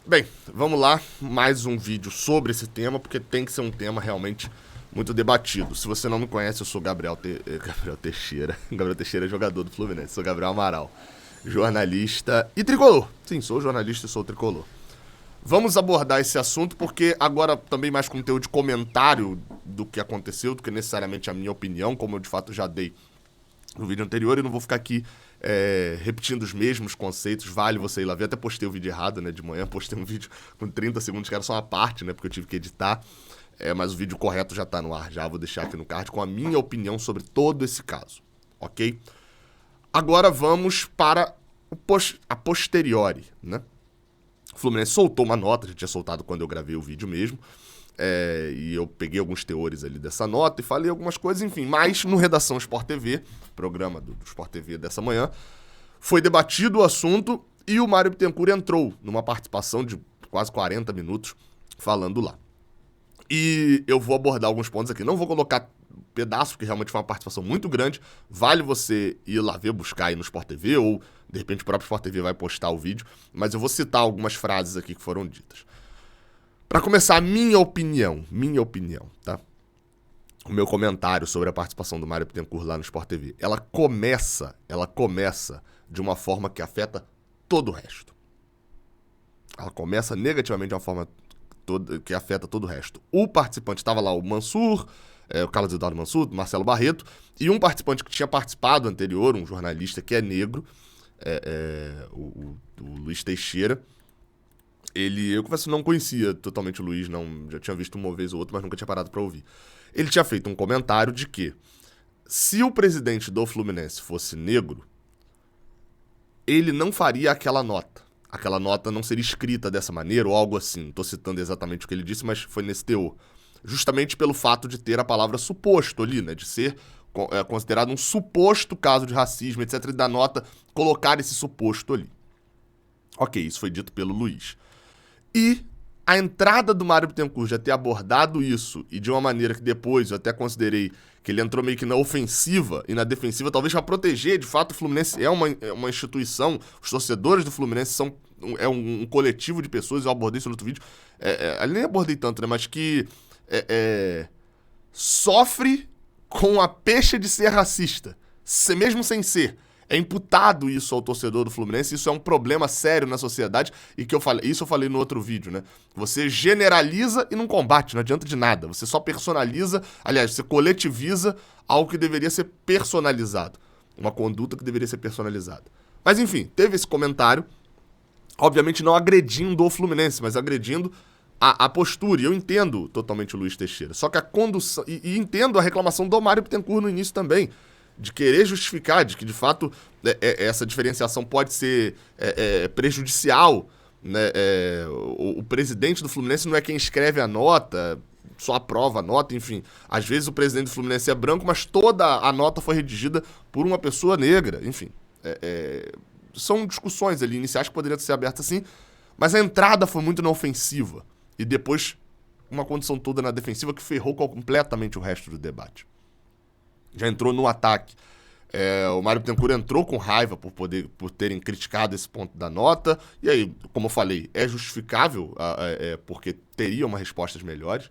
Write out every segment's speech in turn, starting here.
Bem, vamos lá, mais um vídeo sobre esse tema, porque tem que ser um tema realmente muito debatido. Se você não me conhece, eu sou Gabriel Teixeira. Gabriel Teixeira é jogador do Fluminense. Sou Gabriel Amaral, jornalista e tricolor. Sim, sou jornalista e sou tricolor. Vamos abordar esse assunto porque agora também mais conteúdo de comentário do que aconteceu, do que necessariamente a minha opinião, como eu de fato já dei no vídeo anterior, e não vou ficar aqui repetindo os mesmos conceitos. Vale você ir lá ver. Até postei o vídeo errado, né, de manhã. Postei um vídeo com 30 segundos, que era só uma parte, né, porque eu tive que editar. Mas o vídeo correto já tá no ar, já vou deixar aqui no card com a minha opinião sobre todo esse caso, ok? Agora vamos para a posteriori, né? O Fluminense soltou uma nota, já tinha soltado quando eu gravei o vídeo mesmo, e eu peguei alguns teores ali dessa nota e falei algumas coisas, enfim. Mas no Redação Sport TV, programa do Sport TV dessa manhã, foi debatido o assunto e o Mário Bittencourt entrou numa participação de quase 40 minutos falando lá. E eu vou abordar alguns pontos aqui. Não vou colocar pedaços, porque realmente foi uma participação muito grande. Vale você ir lá ver, buscar aí no Sport TV, ou de repente o próprio Sport TV vai postar o vídeo. Mas eu vou citar algumas frases aqui que foram ditas. Para começar, minha opinião, tá? O meu comentário sobre a participação do Mário Bittencourt lá no Sport TV. Ela começa de uma forma que afeta todo o resto. Ela começa negativamente de uma forma que afeta todo o resto. O participante estava lá, o Mansur, o Carlos Eduardo Mansur, Marcelo Barreto, e um participante que tinha participado anterior, um jornalista que é negro, o Luiz Teixeira. Eu confesso que não conhecia totalmente o Luiz, não, já tinha visto uma vez ou outra, mas nunca tinha parado para ouvir. Ele tinha feito um comentário de que se o presidente do Fluminense fosse negro, ele não faria aquela nota. Aquela nota não seria escrita dessa maneira ou algo assim. Não estou citando exatamente o que ele disse, mas foi nesse teor. Justamente pelo fato de ter a palavra suposto ali, né? De ser considerado um suposto caso de racismo, etc. E da nota colocar esse suposto ali. Ok, isso foi dito pelo Luiz. E a entrada do Mário Bittencourt já ter abordado isso, e de uma maneira que depois eu até considerei que ele entrou meio que na ofensiva e na defensiva, talvez para proteger. De fato, o Fluminense é uma instituição, os torcedores do Fluminense são um coletivo de pessoas. Eu abordei isso no outro vídeo, ali nem abordei tanto, né, mas que sofre com a pecha de ser racista, mesmo sem ser. É imputado isso ao torcedor do Fluminense. Isso é um problema sério na sociedade. E que eu falei no outro vídeo, né? Você generaliza e não combate, não adianta de nada. Você só personaliza, aliás, você coletiviza algo que deveria ser personalizado. Uma conduta que deveria ser personalizada. Mas enfim, teve esse comentário, obviamente não agredindo o Fluminense, mas agredindo a postura. E eu entendo totalmente o Luiz Teixeira. Só que a condução, e entendo a reclamação do Mário Bittencourt no início também, de querer justificar, de que de fato essa diferenciação pode ser prejudicial, né? O presidente do Fluminense não é quem escreve a nota, só aprova a nota, enfim. Às vezes o presidente do Fluminense é branco, mas toda a nota foi redigida por uma pessoa negra, enfim. São discussões ali iniciais que poderiam ser abertas assim, mas a entrada foi muito na ofensiva e depois uma condição toda na defensiva que ferrou completamente o resto do debate. Já entrou no ataque. O Mário Bittencourt entrou com raiva por terem criticado esse ponto da nota. E aí, como eu falei, é justificável, porque teria umas respostas melhores.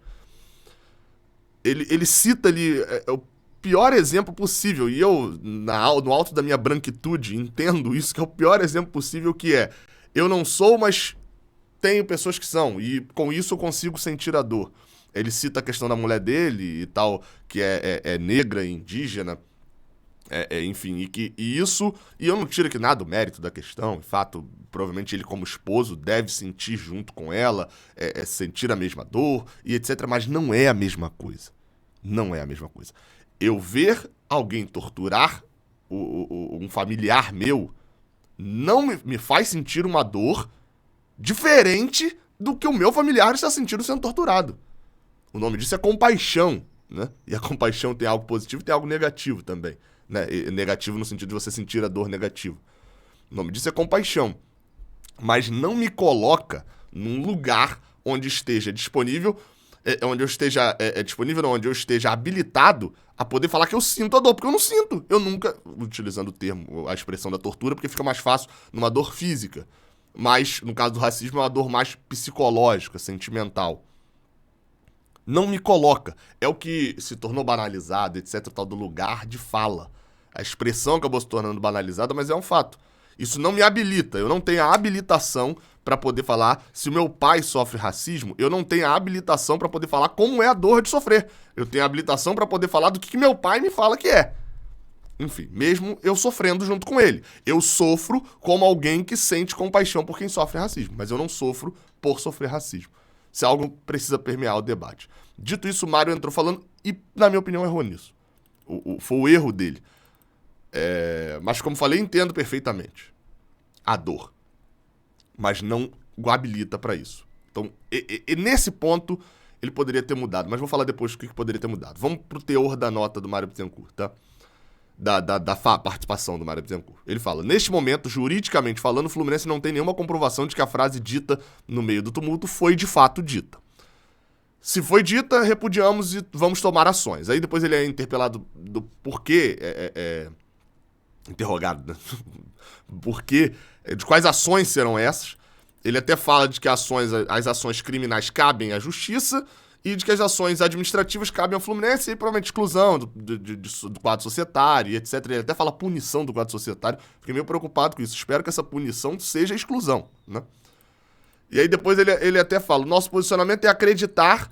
Ele cita ali o pior exemplo possível. E eu, no alto da minha branquitude, entendo isso, que é o pior exemplo possível, que é: eu não sou, mas tenho pessoas que são. E com isso eu consigo sentir a dor. Ele cita a questão da mulher dele e tal, que é negra e indígena, enfim, e eu não tiro aqui nada o mérito da questão. De fato, provavelmente ele como esposo deve sentir junto com ela, sentir a mesma dor e etc, mas não é a mesma coisa. Não é a mesma coisa. Eu ver alguém torturar um familiar meu não me faz sentir uma dor diferente do que o meu familiar está sentindo sendo torturado. O nome disso é compaixão, né? E a compaixão tem algo positivo e tem algo negativo também, né? Negativo no sentido de você sentir a dor negativa. O nome disso é compaixão. Mas não me coloca num lugar onde esteja disponível, onde eu esteja habilitado a poder falar que eu sinto a dor, porque eu não sinto. Eu nunca, utilizando o termo, a expressão da tortura, porque fica mais fácil numa dor física. mas no caso do racismo é uma dor mais psicológica, sentimental. Não me coloca. É o que se tornou banalizado, etc, tal do lugar de fala. A expressão acabou se tornando banalizada, mas é um fato. Isso não me habilita. Eu não tenho a habilitação para poder falar. Se o meu pai sofre racismo, eu não tenho a habilitação para poder falar como é a dor de sofrer. Eu tenho a habilitação para poder falar do que meu pai me fala que é. Enfim, mesmo eu sofrendo junto com ele. Eu sofro como alguém que sente compaixão por quem sofre racismo, mas eu não sofro por sofrer racismo. Se algo precisa permear o debate. Dito isso, o Mário entrou falando e, na minha opinião, errou nisso. Foi o erro dele. Mas, como falei, entendo perfeitamente a dor. Mas não o habilita para isso. Então, nesse ponto, ele poderia ter mudado. Mas vou falar depois o que poderia ter mudado. Vamos pro teor da nota do Mário Bittencourt, tá? Da participação do Mário Bittencourt. Ele fala, neste momento, juridicamente falando, o Fluminense não tem nenhuma comprovação de que a frase dita no meio do tumulto foi de fato dita. Se foi dita, repudiamos e vamos tomar ações. Aí depois ele é interpelado do porquê, interrogado, né? Porquê, de quais ações serão essas. Ele até fala de que as ações criminais cabem à justiça e de que as ações administrativas cabem ao Fluminense e provavelmente exclusão do quadro societário e etc. Ele até fala punição do quadro societário. Fiquei meio preocupado com isso. Espero que essa punição seja exclusão, né? E aí depois ele até fala, o nosso posicionamento é acreditar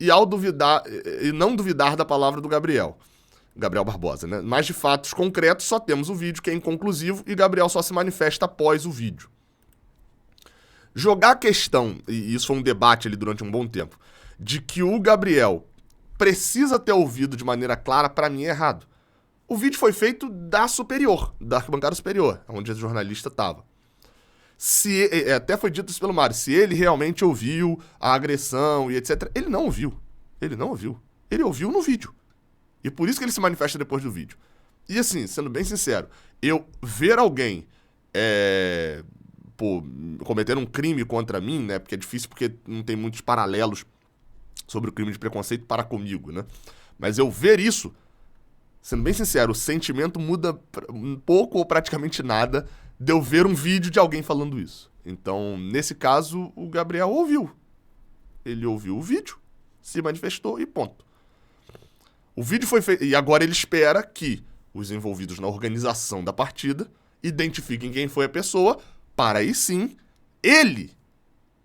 e ao duvidar e não duvidar da palavra do Gabriel Barbosa, né? Mas de fatos concretos só temos o vídeo que é inconclusivo e Gabriel só se manifesta após o vídeo. Jogar a questão, e isso foi um debate ali durante um bom tempo, de que o Gabriel precisa ter ouvido de maneira clara, pra mim é errado. O vídeo foi feito da arquibancada superior, onde o jornalista estava. Até foi dito isso pelo Mário, se ele realmente ouviu a agressão e etc. Ele não ouviu. Ele ouviu no vídeo. E por isso que ele se manifesta depois do vídeo. E assim, sendo bem sincero, eu ver alguém cometendo um crime contra mim, né? Porque é difícil porque não tem muitos paralelos sobre o crime de preconceito para comigo, né? Mas eu ver isso, sendo bem sincero, o sentimento muda um pouco ou praticamente nada de eu ver um vídeo de alguém falando isso. Então, nesse caso, o Gabriel ouviu. Ele ouviu o vídeo, se manifestou e ponto. O vídeo foi feito... E agora ele espera que os envolvidos na organização da partida identifiquem quem foi a pessoa para aí sim, ele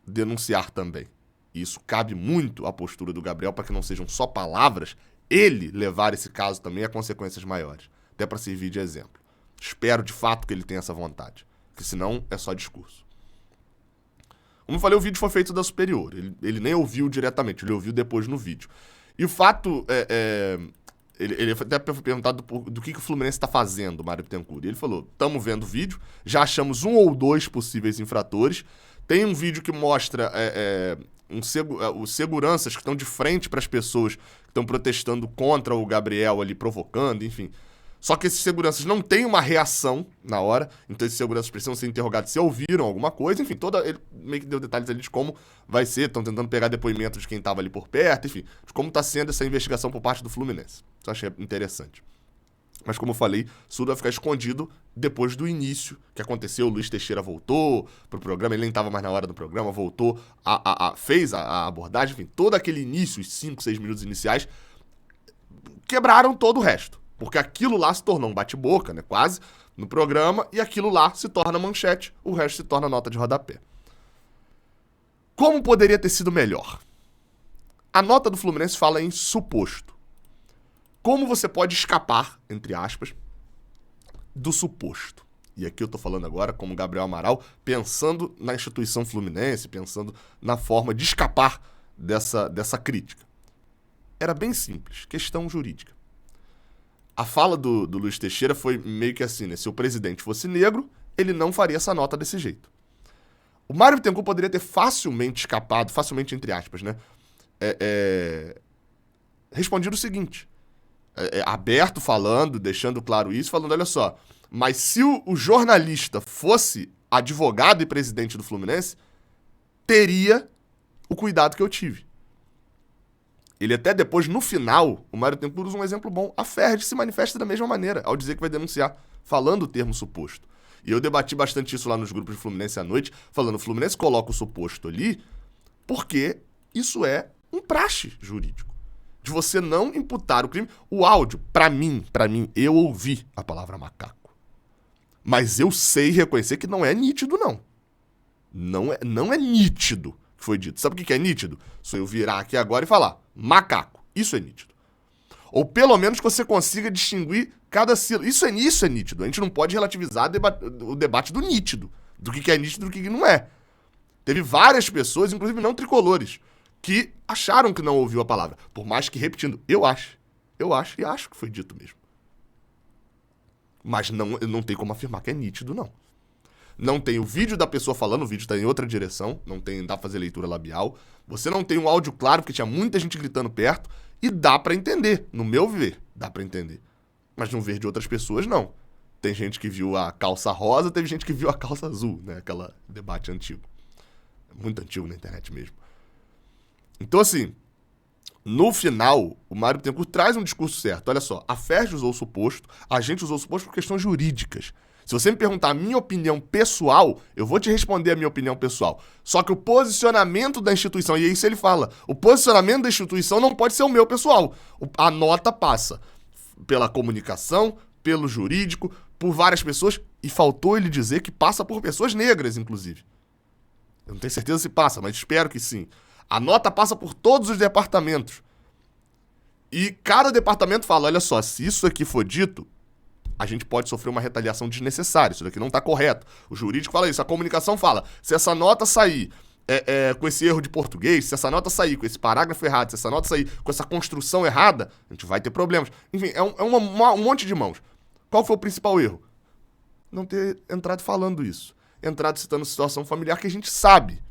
denunciar também. E isso cabe muito à postura do Gabriel para que não sejam só palavras, ele levar esse caso também a consequências maiores. Até para servir de exemplo. Espero de fato que ele tenha essa vontade, porque senão é só discurso. Como eu falei, o vídeo foi feito da superior. Ele nem ouviu diretamente, ele ouviu depois no vídeo. E o fato ele até foi perguntado do que o Fluminense está fazendo, o Mário Bittencourt. E ele falou, estamos vendo o vídeo, já achamos 1 ou 2 possíveis infratores. Tem um vídeo que mostra os seguranças que estão de frente para as pessoas que estão protestando contra o Gabriel ali, provocando, enfim. Só que esses seguranças não têm uma reação na hora, então esses seguranças precisam ser interrogados se ouviram alguma coisa, enfim, ele meio que deu detalhes ali de como vai ser, estão tentando pegar depoimentos de quem estava ali por perto, enfim, de como está sendo essa investigação por parte do Fluminense. Isso eu achei interessante. Mas como eu falei, isso vai ficar escondido depois do início que aconteceu. O Luiz Teixeira voltou pro programa, ele nem estava mais na hora do programa, voltou, fez a abordagem, enfim, todo aquele início, os 5, 6 minutos iniciais, quebraram todo o resto. Porque aquilo lá se tornou um bate-boca, né, quase, no programa, e aquilo lá se torna manchete, o resto se torna nota de rodapé. Como poderia ter sido melhor? A nota do Fluminense fala em suposto. Como você pode escapar, entre aspas, do suposto? E aqui eu tô falando agora como Gabriel Amaral, pensando na instituição Fluminense, pensando na forma de escapar dessa crítica. Era bem simples, questão jurídica. A fala do Luiz Teixeira foi meio que assim, né? Se o presidente fosse negro, ele não faria essa nota desse jeito. O Mário Bittencourt poderia ter facilmente escapado, facilmente entre aspas, né? Respondido o seguinte, aberto falando, deixando claro isso, falando, olha só, mas se o jornalista fosse advogado e presidente do Fluminense, teria o cuidado que eu tive. Ele até depois, no final, o Mário Bittencourt usa um exemplo bom. A Ferdi se manifesta da mesma maneira, ao dizer que vai denunciar, falando o termo suposto. E eu debati bastante isso lá nos grupos do Fluminense à noite, falando, o Fluminense coloca o suposto ali porque isso é um praxe jurídico. De você não imputar o crime. O áudio, pra mim, eu ouvi a palavra macaco. Mas eu sei reconhecer que não é nítido, não. Não é nítido que foi dito. Sabe o que é nítido? Se eu virar aqui agora e falar macaco. Isso é nítido. Ou pelo menos que você consiga distinguir cada sílaba. Isso é nítido. A gente não pode relativizar o debate do nítido. Do que é nítido e do que não é. Teve várias pessoas, inclusive não tricolores, que acharam que não ouviu a palavra. Por mais que repetindo, eu acho e acho que foi dito mesmo. Mas não tem como afirmar que é nítido, não. Não tem o vídeo da pessoa falando, o vídeo está em outra direção, não dá pra fazer leitura labial. Você não tem um áudio claro, porque tinha muita gente gritando perto, e dá pra entender, no meu ver, dá pra entender. Mas no ver de outras pessoas, não. Tem gente que viu a calça rosa, teve gente que viu a calça azul, né? Aquele debate antigo. Muito antigo na internet mesmo. Então, assim, no final, o Mário Bittencourt traz um discurso certo. Olha só, a FERJ usou o suposto, a gente usou o suposto por questões jurídicas. Se você me perguntar a minha opinião pessoal, eu vou te responder a minha opinião pessoal. Só que o posicionamento da instituição, e é isso ele fala, o posicionamento da instituição não pode ser o meu pessoal. A nota passa pela comunicação, pelo jurídico, por várias pessoas, e faltou ele dizer que passa por pessoas negras, inclusive. Eu não tenho certeza se passa, mas espero que sim. A nota passa por todos os departamentos. E cada departamento fala, olha só, se isso aqui for dito, a gente pode sofrer uma retaliação desnecessária, isso daqui não está correto. O jurídico fala isso, a comunicação fala, se essa nota sair com esse erro de português, se essa nota sair com esse parágrafo errado, se essa nota sair com essa construção errada, a gente vai ter problemas. Enfim, um monte de mãos. Qual foi o principal erro? Não ter entrado falando isso. Entrado citando situação familiar que a gente sabe.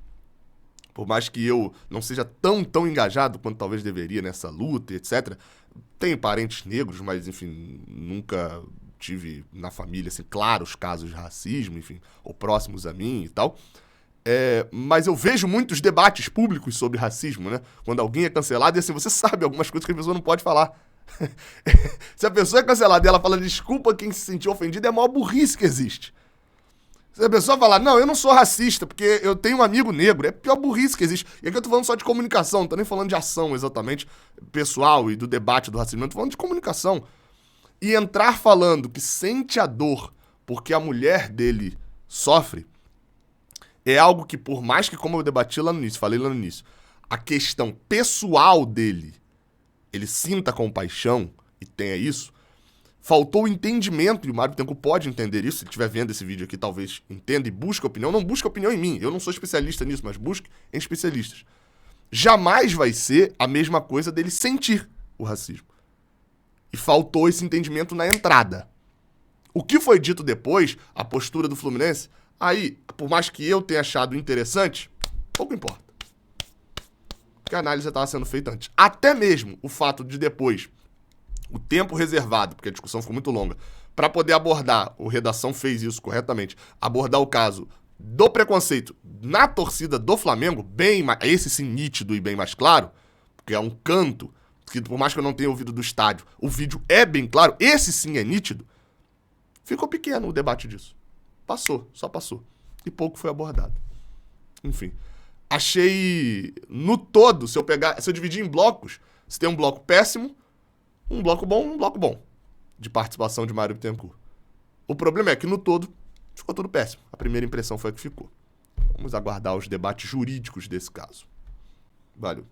Por mais que eu não seja tão engajado quanto talvez deveria nessa luta, etc. Tenho parentes negros, mas, enfim, nunca tive na família, assim, claros casos de racismo, enfim, ou próximos a mim e tal. Mas eu vejo muitos debates públicos sobre racismo, né? Quando alguém é cancelado, e assim, você sabe algumas coisas que a pessoa não pode falar. Se a pessoa é cancelada e ela fala desculpa quem se sentiu ofendido, é a maior burrice que existe. Se a pessoa falar, não, eu não sou racista, porque eu tenho um amigo negro, é a pior burrice que existe. E aqui eu tô falando só de comunicação, não tô nem falando de ação exatamente, pessoal e do debate do racismo, eu tô falando de comunicação. E entrar falando que sente a dor porque a mulher dele sofre, é algo que, por mais que, como eu debati lá no início, falei lá no início, a questão pessoal dele, ele sinta compaixão e tenha isso, faltou o entendimento, e o Mário Bittencourt pode entender isso, se ele estiver vendo esse vídeo aqui, talvez entenda e busque opinião. Não busque opinião em mim, eu não sou especialista nisso, mas busque em especialistas. Jamais vai ser a mesma coisa dele sentir o racismo. E faltou esse entendimento na entrada. O que foi dito depois, a postura do Fluminense, aí, por mais que eu tenha achado interessante, pouco importa. Porque a análise já estava sendo feita antes. Até mesmo o fato de depois, o tempo reservado, porque a discussão ficou muito longa, para poder abordar, o Redação fez isso corretamente, abordar o caso do preconceito na torcida do Flamengo, esse sim nítido e bem mais claro, porque é um canto, que por mais que eu não tenha ouvido do estádio, o vídeo é bem claro, esse sim é nítido, ficou pequeno o debate disso. Passou, só passou. E pouco foi abordado. Enfim, achei, no todo, se eu dividir em blocos, se tem um bloco péssimo, um bloco bom de participação de Mário Bittencourt. O problema é que, no todo, ficou tudo péssimo. A primeira impressão foi a que ficou. Vamos aguardar os debates jurídicos desse caso. Valeu.